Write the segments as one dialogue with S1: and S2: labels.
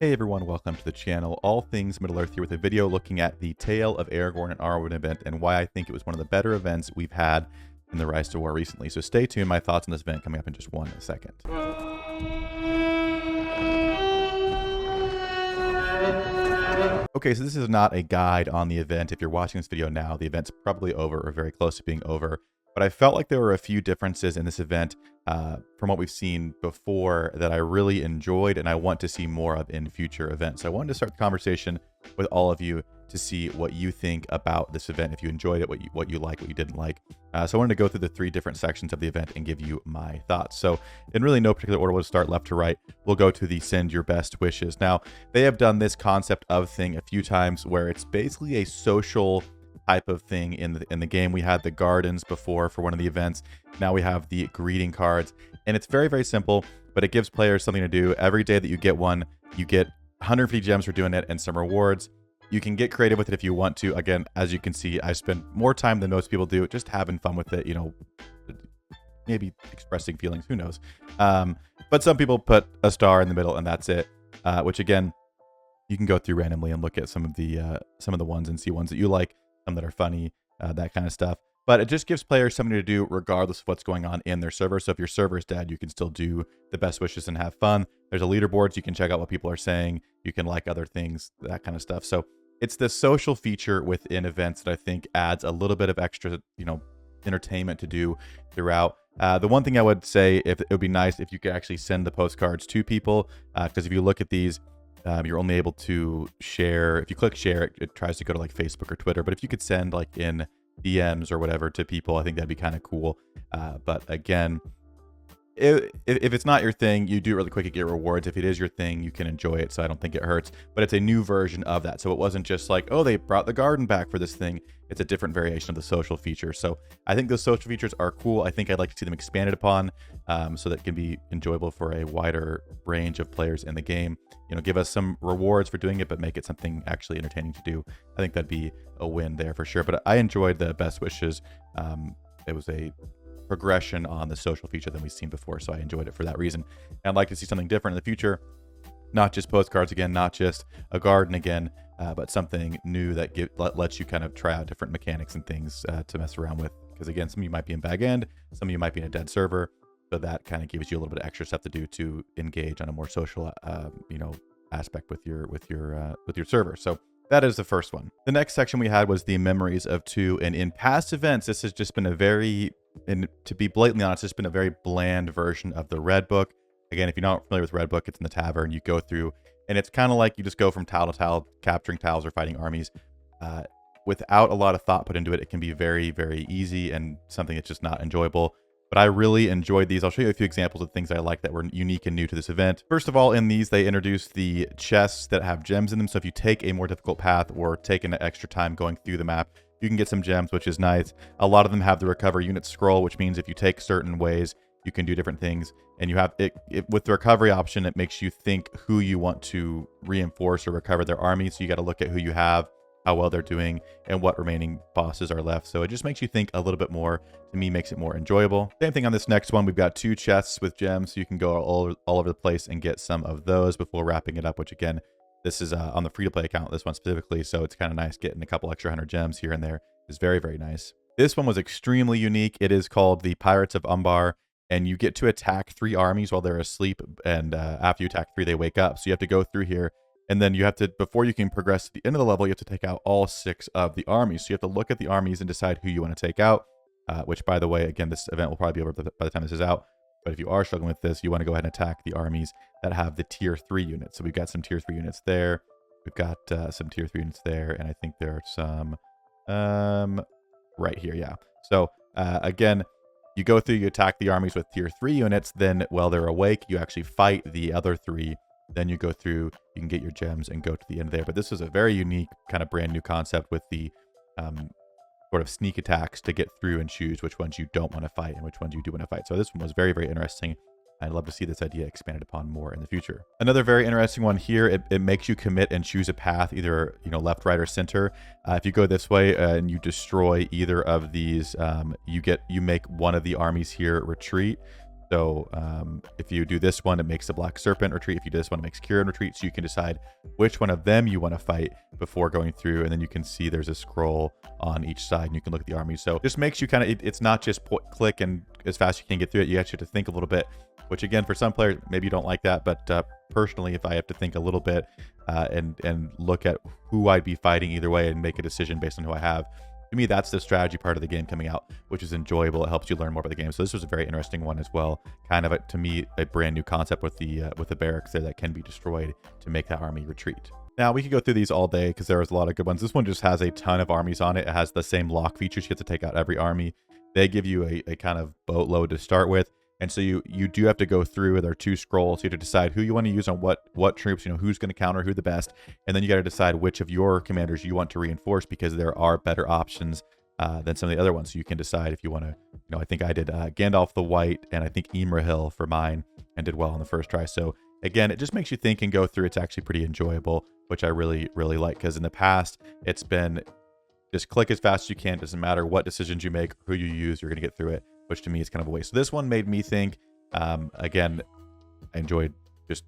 S1: Hey everyone, welcome to the channel. All things Middle Earth here with a video looking at the Tale of Aragorn and Arwen event and why I think it was one of the better events we've had in the Rise to War recently. So stay tuned, my thoughts on this event coming up in just one second. Okay, so this is not a guide on the event. If you're watching this video now, the event's probably over or very close to being over. But I felt like there were a few differences in this event from what we've seen before that I really enjoyed and I want to see more of in future events. So I wanted to start the conversation with all of you to see what you think about this event, if you enjoyed it, what you liked, what you didn't like. So I wanted to go through the three different sections of the event and give you my thoughts. So in really no particular order, we'll start left to right. We'll go to the send your best wishes. Now, they have done this concept of thing a few times where it's basically a social type of thing in the game. We had the gardens before for one of the events. Now we have the greeting cards, and it's very, very simple, but it gives players something to do. Every day that you get one, you get 150 gems for doing it and some rewards. You can get creative with it if you want to. Again, as you can see, I spend more time than most people do just having fun with it, you know, maybe expressing feelings, who knows. But some people put a star in the middle and that's it, which again, you can go through randomly and look at some of the ones and see ones that you like, some that are funny, that kind of stuff. But it just gives players something to do regardless of what's going on in their server. So if your server is dead, you can still do the best wishes and have fun. There's a leaderboard, so you can check out what people are saying. You can like other things, that kind of stuff. So it's the social feature within events that I think adds a little bit of extra, entertainment to do throughout. The one thing I would say, if it would be nice if you could actually send the postcards to people, because if you look at these, you're only able to share. If you click share, it tries to go to like Facebook or Twitter. But if you could send like in DMs or whatever to people, I think that'd be kind of cool. But again, if it's not your thing, you do it really quick, you get rewards. If it is your thing, you can enjoy it, so I don't think it hurts. But it's a new version of that, so it wasn't just like, oh, they brought the garden back for this thing. It's a different variation of the social feature. So I think those social features are cool. I think I'd like to see them expanded upon, so that it can be enjoyable for a wider range of players in the game. Give us some rewards for doing it, but make it something actually entertaining to do. I think that'd be a win there for sure. But I enjoyed the best wishes. It was a progression on the social feature than we've seen before, so I enjoyed it for that reason. And I'd like to see something different in the future, not just postcards again, not just a garden again, but something new that lets you kind of try out different mechanics and things to mess around with. Because again, some of you might be in bag end, some of you might be in a dead server, so that kind of gives you a little bit of extra stuff to do to engage on a more social aspect with your server. So that is the first one. The next section we had was the memories of two, and in past events, this has just been and to be blatantly honest, it's been a very bland version of the Red Book. Again, if you're not familiar with Red Book, it's in the tavern. You go through, and it's kind of like you just go from tile to tile, capturing tiles or fighting armies. Without a lot of thought put into it, it can be very, very easy and something that's just not enjoyable. But I really enjoyed these. I'll show you a few examples of things I like that were unique and new to this event. First of all, in these, they introduced the chests that have gems in them. So if you take a more difficult path or take an extra time going through the map, you can get some gems, which is nice. A lot of them have the recover unit scroll, which means if you take certain ways, you can do different things. And you have it with the recovery option, it makes you think who you want to reinforce or recover their army. So you got to look at who you have, how well they're doing, and what remaining bosses are left. So it just makes you think a little bit more. To me, makes it more enjoyable. Same thing on this next one. We've got 2 chests with gems, so you can go all over the place and get some of those before wrapping it up, which again, this is on the free-to-play account, this one specifically, so it's kind of nice getting a couple extra 100 gems here and there. Is very, very nice. This one was extremely unique. It is called the Pirates of Umbar, and you get to attack 3 armies while they're asleep, and after you attack 3, they wake up. So you have to go through here, and then you have to, before you can progress to the end of the level, you have to take out all 6 of the armies. So you have to look at the armies and decide who you want to take out, which, by the way, again, this event will probably be over by the time this is out. But if you are struggling with this, you want to go ahead and attack the armies that have the tier 3 units. So we've got some tier 3 units there. We've got some tier 3 units there. And I think there are some right here. Yeah. So again, you go through, you attack the armies with tier 3 units. Then while they're awake, you actually fight the other 3. Then you go through, you can get your gems and go to the end there. But this is a very unique kind of brand new concept with the sort of sneak attacks to get through and choose which ones you don't want to fight and which ones you do want to fight. So this one was very, very interesting. I'd love to see this idea expanded upon more in the future. Another very interesting one here, it makes you commit and choose a path, either left, right, or center. If you go this way and you destroy either of these, you make one of the armies here retreat. So if you do this one, it makes the Black Serpent retreat. If you do this one, it makes Kieran retreat. So you can decide which one of them you want to fight before going through. And then you can see there's a scroll on each side and you can look at the army. So this makes you kind of, it's not just click and as fast as you can get through it. You actually have to think a little bit, which again, for some players, maybe you don't like that. But personally, if I have to think a little bit and look at who I'd be fighting either way and make a decision based on who I have, to me, that's the strategy part of the game coming out, which is enjoyable. It helps you learn more about the game. So this was a very interesting one as well. Kind of, to me, a brand new concept with the barracks there that can be destroyed to make that army retreat. Now, we could go through these all day because there was a lot of good ones. This one just has a ton of armies on it. It has the same lock features. You get to take out every army. They give you a kind of boatload to start with. And so you do have to go through. There are 2 scrolls. You have to decide who you want to use on what troops, who's going to counter who the best. And then you got to decide which of your commanders you want to reinforce because there are better options than some of the other ones. So you can decide if you want to, I think I did Gandalf the White and I think Imrahil for mine and did well on the first try. So again, it just makes you think and go through. It's actually pretty enjoyable, which I really, really like because in the past, it's been just click as fast as you can. Doesn't matter what decisions you make, who you use, you're going to get through it, which to me is kind of a waste. So this one made me think. Again, I enjoyed just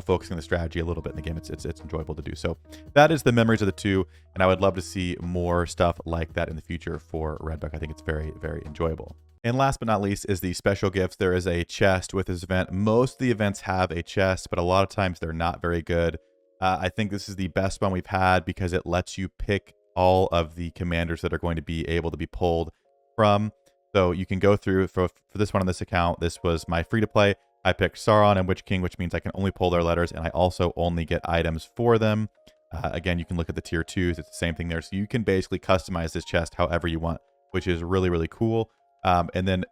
S1: focusing on the strategy a little bit in the game. It's enjoyable to do. So that is the memories of the 2, and I would love to see more stuff like that in the future for Redbook. I think it's very, very enjoyable. And last but not least is the special gifts. There is a chest with this event. Most of the events have a chest, but a lot of times they're not very good. I think this is the best one we've had because it lets you pick all of the commanders that are going to be able to be pulled from. So you can go through for this one on this account. This was my free to play. I picked Sauron and Witch King, which means I can only pull their letters, and I also only get items for them. Again, you can look at the tier 2s. It's the same thing there. So you can basically customize this chest however you want, which is really, really cool. And then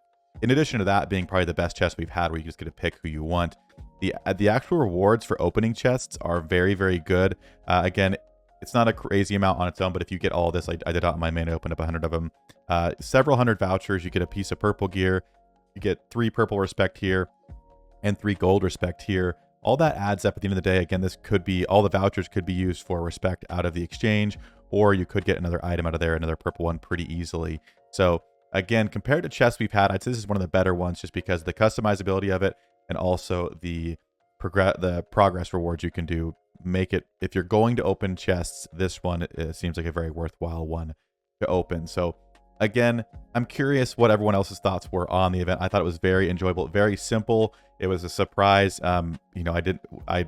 S1: in addition to that being probably the best chest we've had where you just get to pick who you want, the actual rewards for opening chests are very, very good. Again, it's not a crazy amount on its own, but if you get all this, I did it on my main, I opened up 100 of them. Several hundred vouchers, you get a piece of purple gear, you get 3 purple respect here, and 3 gold respect here. All that adds up at the end of the day. Again, this could be, all the vouchers could be used for respect out of the exchange, or you could get another item out of there, another purple one pretty easily. So again, compared to chests we've had, I'd say this is one of the better ones just because of the customizability of it and also the progress rewards you can do. Make it, if you're going to open chests, this one seems like a very worthwhile one to open. So again, I'm curious what everyone else's thoughts were on the event. I thought it was very enjoyable, very simple. It was a surprise. I did a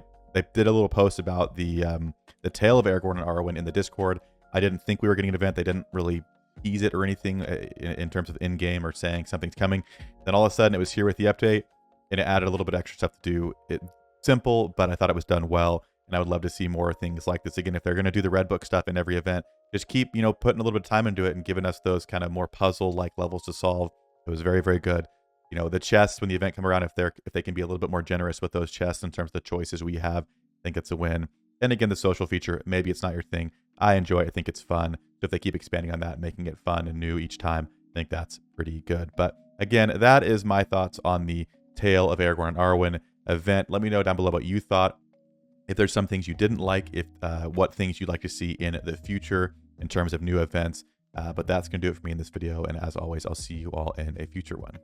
S1: little post about the tale of Aragorn and Arwen in the Discord. I didn't think we were getting an event. They didn't really tease it or anything in terms of in-game or saying something's coming. Then all of a sudden it was here with the update, and it added a little bit extra stuff to do. It simple, but I thought it was done well. And I would love to see more things like this. Again, if they're going to do the Red Book stuff in every event, just keep, putting a little bit of time into it and giving us those kind of more puzzle-like levels to solve. It was very, very good. The chests, when the event come around, if they can be a little bit more generous with those chests in terms of the choices we have, I think it's a win. And again, the social feature, maybe it's not your thing. I enjoy it. I think it's fun. So if they keep expanding on that, making it fun and new each time, I think that's pretty good. But again, that is my thoughts on the Tale of Aragorn and Arwen event. Let me know down below what you thought. If there's some things you didn't like, what things you'd like to see in the future in terms of new events. But that's going to do it for me in this video. And as always, I'll see you all in a future one.